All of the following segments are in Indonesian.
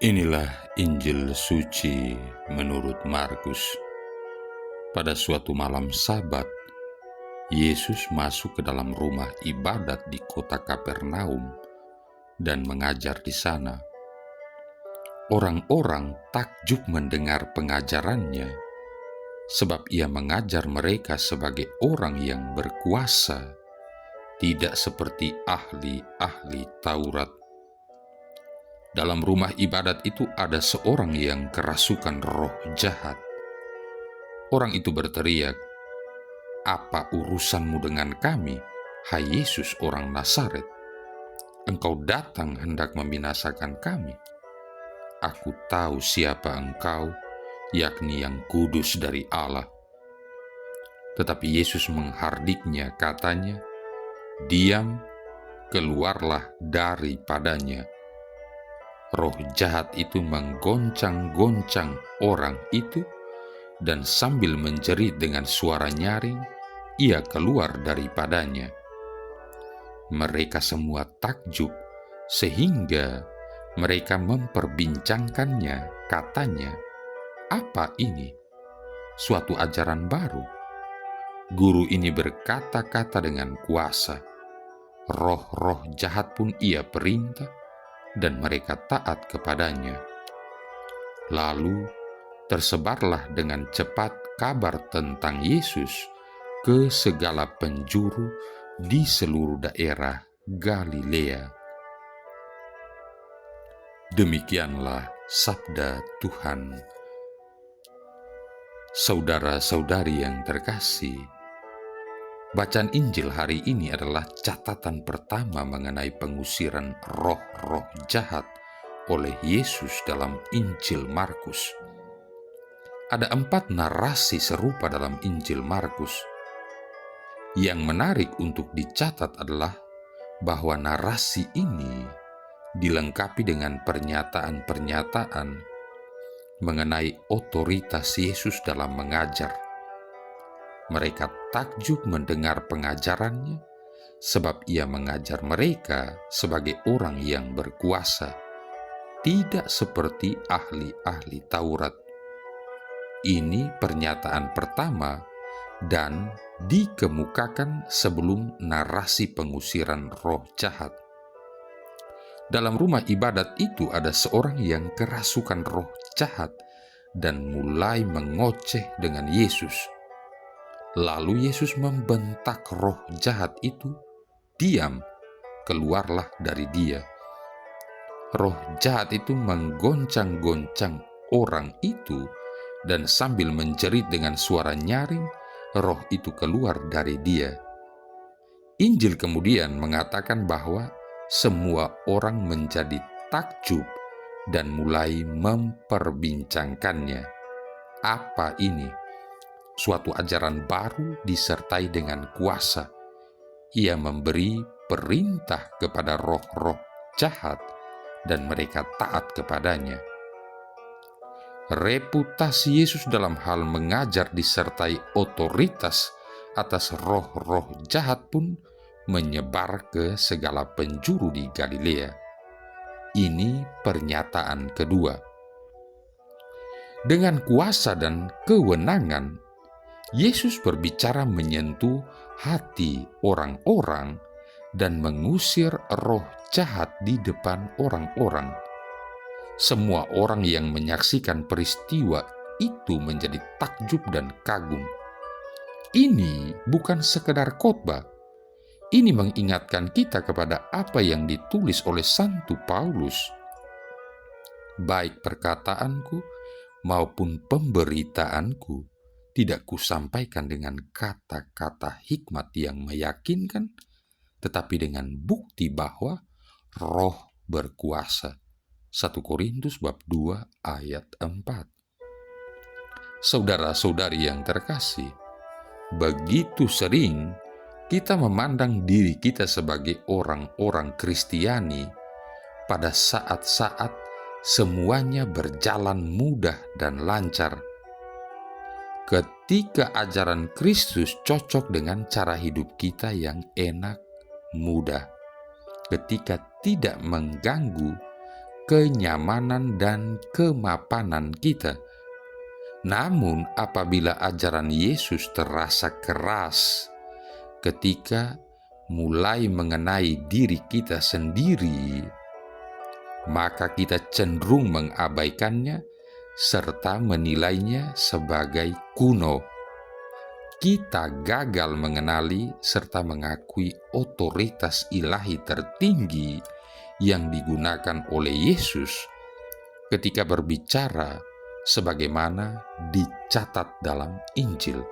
Inilah Injil suci menurut Markus. Pada suatu malam Sabat, Yesus masuk ke dalam rumah ibadat di kota Kapernaum dan mengajar di sana. Orang-orang takjub mendengar pengajarannya, sebab ia mengajar mereka sebagai orang yang berkuasa, tidak seperti ahli-ahli Taurat. Dalam rumah ibadat itu ada seorang yang kerasukan roh jahat. Orang itu berteriak, "Apa urusanmu dengan kami, hai Yesus orang Nazaret? Engkau datang hendak membinasakan kami. Aku tahu siapa engkau, yakni yang kudus dari Allah." Tetapi Yesus menghardiknya, katanya, "Diam, keluarlah daripadanya." Roh jahat itu menggoncang-goncang orang itu, dan sambil menjerit dengan suara nyaring, ia keluar daripadanya. Mereka semua takjub, sehingga mereka memperbincangkannya, katanya, "Apa ini? Suatu ajaran baru. Guru ini berkata-kata dengan kuasa. Roh-roh jahat pun ia perintah, dan mereka taat kepadanya." Lalu tersebarlah dengan cepat kabar tentang Yesus ke segala penjuru di seluruh daerah Galilea. Demikianlah sabda Tuhan. Saudara-saudari yang terkasih, bacaan Injil hari ini adalah catatan pertama mengenai pengusiran roh-roh jahat oleh Yesus dalam Injil Markus. Ada 4 narasi serupa dalam Injil Markus. Yang menarik untuk dicatat adalah bahwa narasi ini dilengkapi dengan pernyataan-pernyataan mengenai otoritas Yesus dalam mengajar. Mereka takjub mendengar pengajarannya, sebab ia mengajar mereka sebagai orang yang berkuasa, tidak seperti ahli-ahli Taurat. Ini pernyataan pertama dan dikemukakan sebelum narasi pengusiran roh jahat. Dalam rumah ibadat itu ada seorang yang kerasukan roh jahat dan mulai mengoceh dengan Yesus. Lalu Yesus membentak roh jahat itu, "Diam, keluarlah dari dia." Roh jahat itu menggoncang-goncang orang itu, dan sambil menjerit dengan suara nyaring, roh itu keluar dari dia. Injil kemudian mengatakan bahwa semua orang menjadi takjub dan mulai memperbincangkannya. Apa ini? Suatu ajaran baru disertai dengan kuasa. Ia memberi perintah kepada roh-roh jahat, dan mereka taat kepadanya. Reputasi Yesus dalam hal mengajar disertai otoritas atas roh-roh jahat pun menyebar ke segala penjuru di Galilea. Ini pernyataan kedua. Dengan kuasa dan kewenangan, Yesus berbicara menyentuh hati orang-orang dan mengusir roh jahat di depan orang-orang. Semua orang yang menyaksikan peristiwa itu menjadi takjub dan kagum. Ini bukan sekedar khotbah. Ini mengingatkan kita kepada apa yang ditulis oleh Santo Paulus. "Baik perkataanku maupun pemberitaanku tidak kusampaikan dengan kata-kata hikmat yang meyakinkan, tetapi dengan bukti bahwa Roh berkuasa." 1 Korintus bab 2 ayat 4. Saudara-saudari yang terkasih, begitu sering kita memandang diri kita sebagai orang-orang Kristiani pada saat-saat semuanya berjalan mudah dan lancar. Ketika ajaran Kristus cocok dengan cara hidup kita yang enak, mudah. Ketika tidak mengganggu kenyamanan dan kemapanan kita. Namun apabila ajaran Yesus terasa keras ketika mulai mengenai diri kita sendiri, maka kita cenderung mengabaikannya serta menilainya sebagai kuno. Kita gagal mengenali serta mengakui otoritas ilahi tertinggi yang digunakan oleh Yesus ketika berbicara sebagaimana dicatat dalam Injil.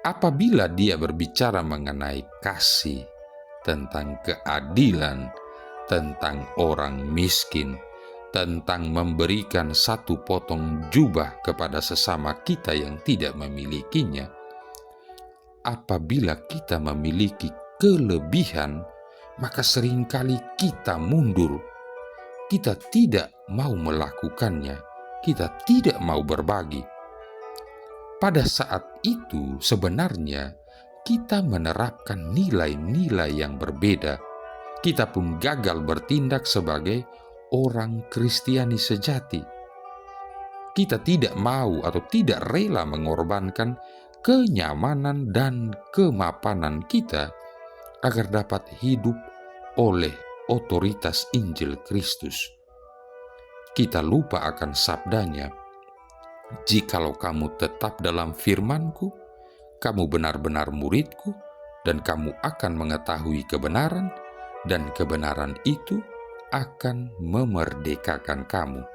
Apabila dia berbicara mengenai kasih, tentang keadilan, tentang orang miskin, tentang memberikan satu potong jubah kepada sesama kita yang tidak memilikinya, apabila kita memiliki kelebihan, maka seringkali kita mundur. Kita tidak mau melakukannya, kita tidak mau berbagi. Pada saat itu sebenarnya kita menerapkan nilai-nilai yang berbeda. Kita pun gagal bertindak sebagai orang Kristiani sejati. Kita tidak mau atau tidak rela mengorbankan kenyamanan dan kemapanan kita agar dapat hidup oleh otoritas Injil Kristus. Kita lupa akan sabdanya, "Jikalau kamu tetap dalam firman-Ku, kamu benar-benar murid-Ku, dan kamu akan mengetahui kebenaran, dan kebenaran itu akan memerdekakan kamu."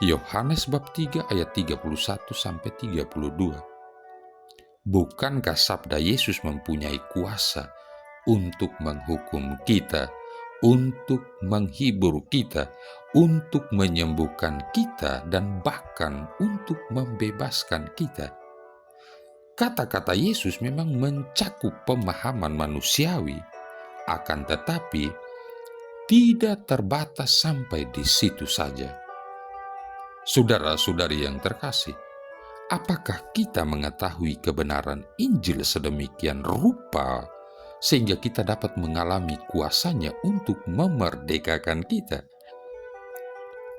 Yohanes bab 3 ayat 31-32. Bukankah sabda Yesus mempunyai kuasa untuk menghukum kita, untuk menghibur kita, untuk menyembuhkan kita, dan bahkan untuk membebaskan kita? Kata-kata Yesus memang mencakup pemahaman manusiawi, akan tetapi tidak terbatas sampai di situ saja. Saudara-saudari yang terkasih, apakah kita mengetahui kebenaran Injil sedemikian rupa sehingga kita dapat mengalami kuasanya untuk memerdekakan kita?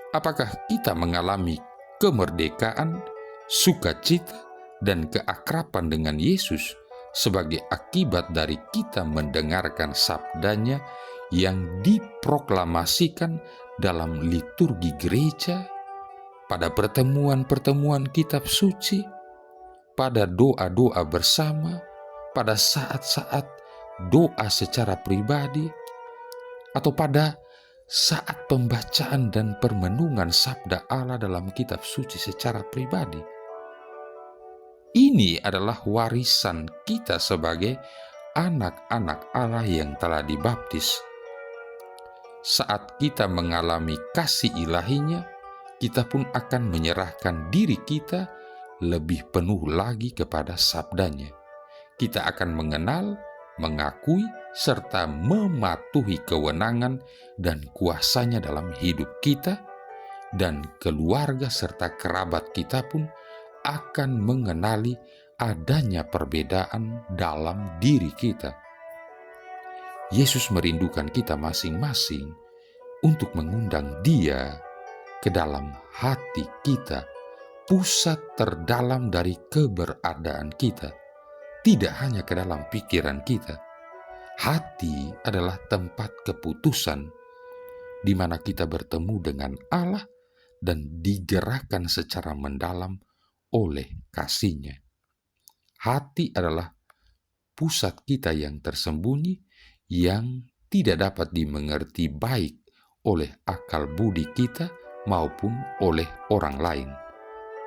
Apakah kita mengalami kemerdekaan, sukacita, dan keakraban dengan Yesus sebagai akibat dari kita mendengarkan sabdanya yang diproklamasikan dalam liturgi gereja, pada pertemuan-pertemuan kitab suci, pada doa-doa bersama, pada saat-saat doa secara pribadi, atau pada saat pembacaan dan permenungan sabda Allah dalam kitab suci secara pribadi? Ini adalah warisan kita sebagai anak-anak Allah yang telah dibaptis. Saat kita mengalami kasih ilahinya, kita pun akan menyerahkan diri kita lebih penuh lagi kepada sabdanya. Kita akan mengenal, mengakui, serta mematuhi kewenangan dan kuasanya dalam hidup kita, dan keluarga serta kerabat kita pun akan mengenali adanya perbedaan dalam diri kita. Yesus merindukan kita masing-masing untuk mengundang Dia ke dalam hati kita, pusat terdalam dari keberadaan kita, tidak hanya ke dalam pikiran kita. Hati adalah tempat keputusan di mana kita bertemu dengan Allah dan digerakkan secara mendalam oleh kasih-Nya. Hati adalah pusat kita yang tersembunyi, yang tidak dapat dimengerti baik oleh akal budi kita maupun oleh orang lain.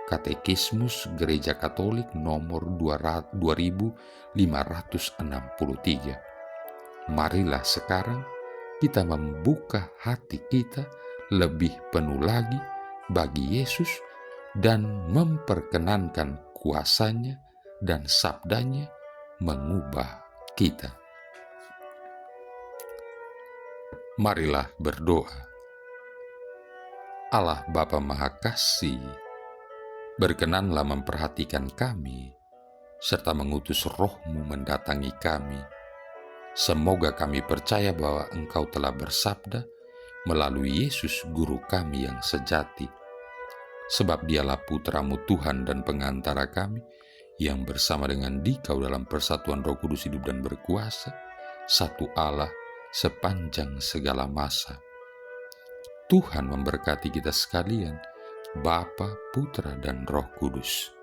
Katekismus Gereja Katolik nomor 2563. Marilah sekarang kita membuka hati kita lebih penuh lagi bagi Yesus dan memperkenankan kuasanya dan sabdanya mengubah kita. Marilah berdoa. Allah Bapa Maha Kasih, berkenanlah memperhatikan kami, serta mengutus Roh-Mu mendatangi kami. Semoga kami percaya bahwa Engkau telah bersabda melalui Yesus Guru kami yang sejati. Sebab dialah putra-Mu Tuhan dan pengantara kami, yang bersama dengan Dikau dalam persatuan Roh Kudus hidup dan berkuasa, satu Allah sepanjang segala masa. Tuhan memberkati kita sekalian, Bapa, Putra, dan Roh Kudus.